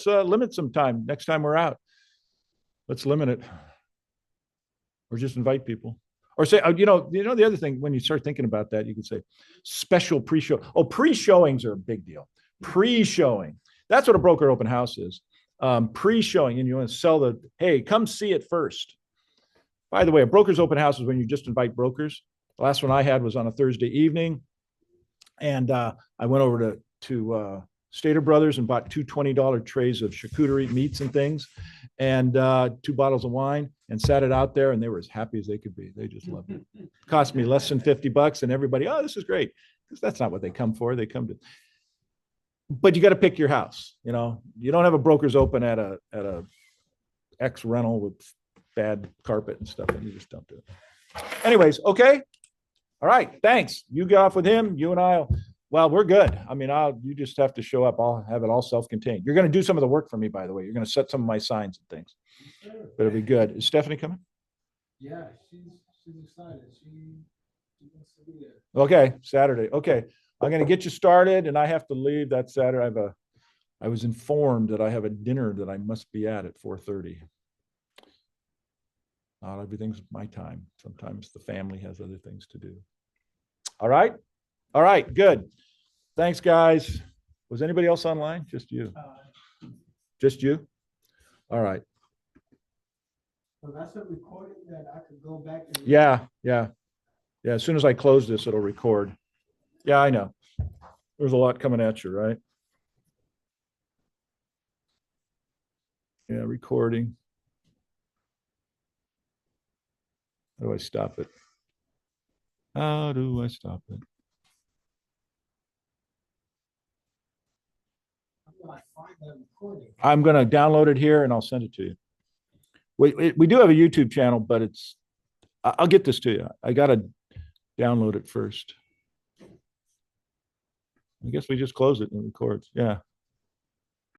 limit some time next time we're out. Let's limit it. Or just invite people. Or say, the other thing, when you start thinking about that, you can say special pre-show. Oh, pre-showings are a big deal. Pre-showing. That's what a broker open house is. Pre-showing, and you want to sell hey, come see it first. By the way, a broker's open house is when you just invite brokers. The last one I had was on a Thursday evening. And I went over to Stater Brothers and bought two $20 trays of charcuterie meats and things, and 2 bottles of wine, and sat it out there, and they were as happy as they could be. They just loved it. Cost me less than $50, and everybody, oh, this is great. Because that's not what they come for. They come to, but you got to pick your house. You don't have a broker's open at a X rental with bad carpet and stuff, and you just don't do it. Anyways, okay. All right, thanks. You get off with him. You and well, we're good. I mean, you just have to show up. I'll have it all self-contained. You're going to do some of the work for me, by the way. You're going to set some of my signs and things. But it'll be good. Is Stephanie coming? Yeah, she's excited. She wants to be there. Okay, Saturday. Okay, I'm going to get you started, and I have to leave that Saturday. I was informed that I have a dinner that I must be at 4:30. Not everything's my time. Sometimes the family has other things to do. All right, good. Thanks, guys. Was anybody else online? Just you? Just you? All right. So that's a recording that I could go back and. Yeah. As soon as I close this, it'll record. Yeah, I know. There's a lot coming at you, right? Yeah, recording. How do I stop it? How do I stop it? How do I find that recording? I'm going to download it here and I'll send it to you. We do have a YouTube channel, but I'll get this to you. I got to download it first. I guess we just close it and it records. Yeah.